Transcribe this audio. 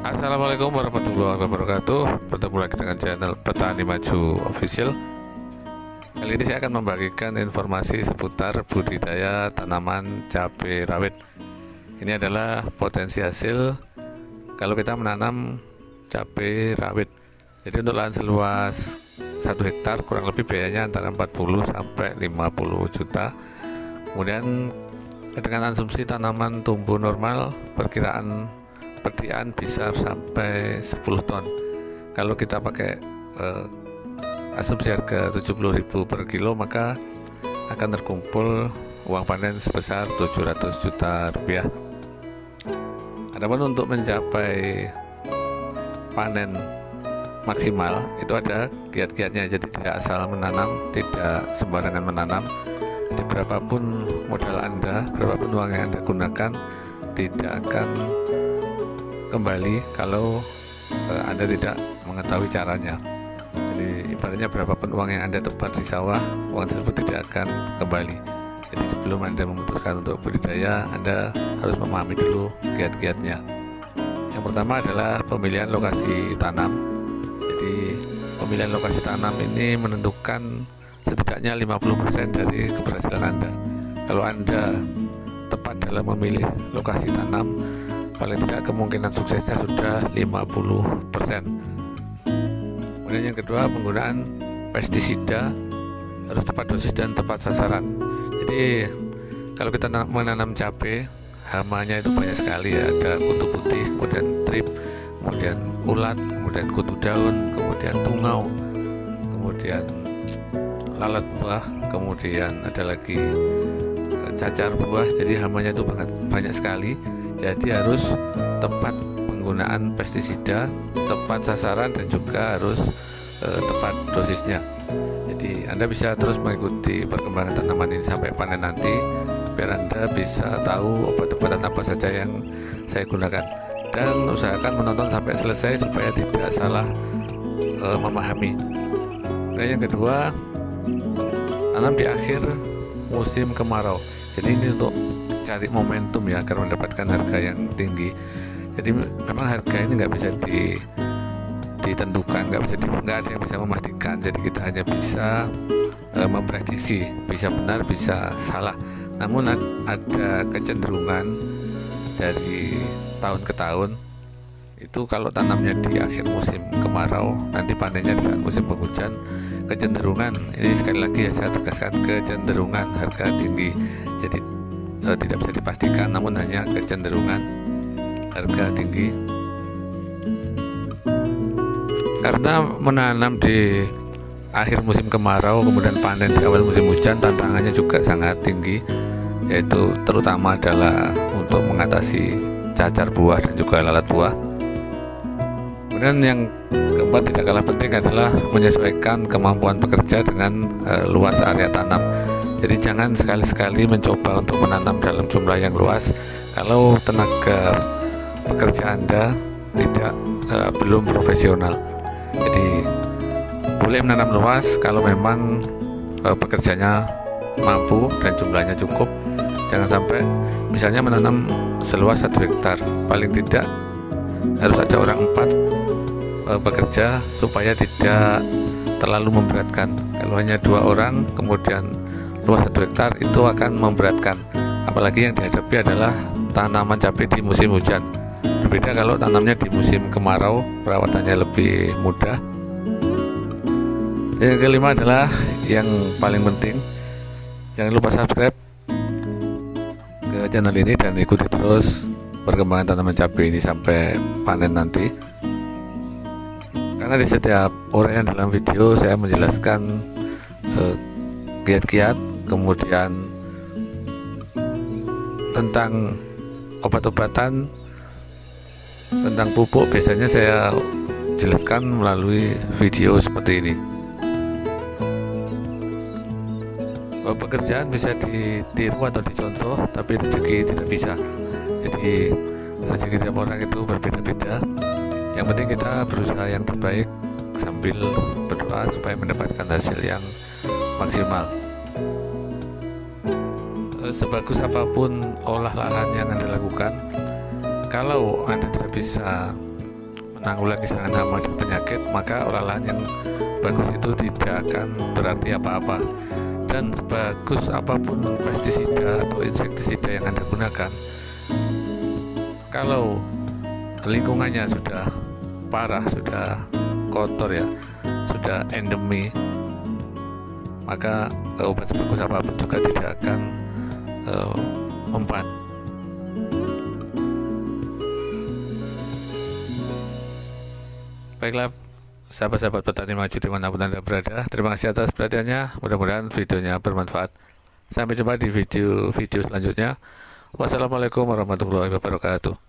Assalamualaikum warahmatullahi wabarakatuh. Bertemu lagi dengan channel Petani Maju Official. Kali ini saya akan membagikan informasi seputar budidaya tanaman cabai rawit. Ini adalah potensi hasil kalau kita menanam cabai rawit. Jadi untuk lahan seluas 1 hektar kurang lebih biayanya antara 40 sampai 50 juta. Kemudian dengan asumsi tanaman tumbuh normal, perkiraan perdiaan bisa sampai 10 ton. Kalau kita pakai asumsi harga 70.000 per kilo, maka akan terkumpul uang panen sebesar 700 juta rupiah. Adapun untuk mencapai panen maksimal itu ada kiat-kiatnya, jadi tidak asal menanam, tidak sembarangan menanam. Jadi berapapun modal Anda, berapapun uang yang Anda gunakan, tidak akan kembali kalau Anda tidak mengetahui caranya. Jadi ibaratnya berapapun uang yang Anda tebar di sawah, uang tersebut tidak akan kembali. Jadi sebelum Anda memutuskan untuk budidaya, Anda harus memahami dulu kiat-kiatnya. Yang pertama adalah pemilihan lokasi tanam. Jadi pemilihan lokasi tanam ini menentukan setidaknya 50% dari keberhasilan Anda. Kalau Anda tepat dalam memilih lokasi tanam, paling tidak kemungkinan suksesnya sudah 50%. Kemudian yang kedua, penggunaan pestisida harus tepat dosis dan tepat sasaran. Jadi kalau kita menanam cabai, hamanya itu banyak sekali ya. Ada kutu putih, kemudian trip, kemudian ulat, kemudian kutu daun, kemudian tungau, kemudian lalat buah, kemudian ada lagi cacar buah. Jadi hamanya itu banyak sekali. Jadi harus tepat penggunaan pestisida, tepat sasaran, dan juga harus tepat dosisnya. Jadi Anda bisa terus mengikuti perkembangan tanaman ini sampai panen nanti, biar Anda bisa tahu obat-obatan apa saja yang saya gunakan. Dan usahakan menonton sampai selesai supaya tidak salah memahami. Dan yang kedua, tanam di akhir musim kemarau. Jadi ini untuk cari momentum ya, agar mendapatkan harga yang tinggi. Jadi memang harga ini nggak bisa ditentukan, nggak ada yang bisa memastikan. Jadi kita hanya bisa memprediksi, bisa benar bisa salah. Namun ada kecenderungan dari tahun ke tahun itu, kalau tanamnya di akhir musim kemarau, nanti panennya di saat musim penghujan. Kecenderungan ini, sekali lagi ya saya tegaskan, kecenderungan harga tinggi. Jadi tidak bisa dipastikan, namun hanya kecenderungan harga tinggi. Karena menanam di akhir musim kemarau kemudian panen di awal musim hujan, tantangannya juga sangat tinggi, yaitu terutama adalah untuk mengatasi cacar buah dan juga lalat buah. Kemudian yang keempat, tidak kalah penting, adalah menyesuaikan kemampuan pekerja dengan luas area tanam. Jadi jangan sekali-sekali mencoba untuk menanam dalam jumlah yang luas kalau tenaga pekerja Anda belum profesional. Jadi boleh menanam luas kalau memang pekerjanya mampu dan jumlahnya cukup. Jangan sampai misalnya menanam seluas 1 hektar, paling tidak harus ada orang 4 bekerja supaya tidak terlalu memberatkan. Kalau hanya 2 orang kemudian luas 1 hektar, itu akan memberatkan. Apalagi yang dihadapi adalah tanaman cabai di musim hujan. Berbeda kalau tanamnya di musim kemarau, perawatannya lebih mudah. Yang kelima adalah yang paling penting, jangan lupa subscribe ke channel ini dan ikuti terus perkembangan tanaman cabai ini sampai panen nanti. Karena di setiap uraian dalam video saya menjelaskan kiat-kiat, kemudian tentang obat-obatan, tentang pupuk, biasanya saya jelaskan melalui video seperti ini. Pekerjaan bisa ditiru atau dicontoh, tapi rezeki tidak bisa. Jadi rezeki tiap orang itu berbeda-beda. Yang penting kita berusaha yang terbaik sambil berdoa supaya mendapatkan hasil yang maksimal. Sebagus apapun olah lahan yang Anda lakukan, kalau Anda tidak bisa menanggulangi serangan hama dan penyakit, maka olahan yang bagus itu tidak akan berarti apa-apa. Dan sebagus apapun pestisida atau insektisida yang Anda gunakan, kalau lingkungannya sudah parah, sudah kotor ya, sudah endemi, maka obat sebagus apapun juga tidak akan mempan. Baiklah, sahabat-sahabat petani maju dimanapun Anda berada, terima kasih atas perhatiannya. Mudah-mudahan videonya bermanfaat. Sampai jumpa di video selanjutnya. Wassalamualaikum warahmatullahi wabarakatuh.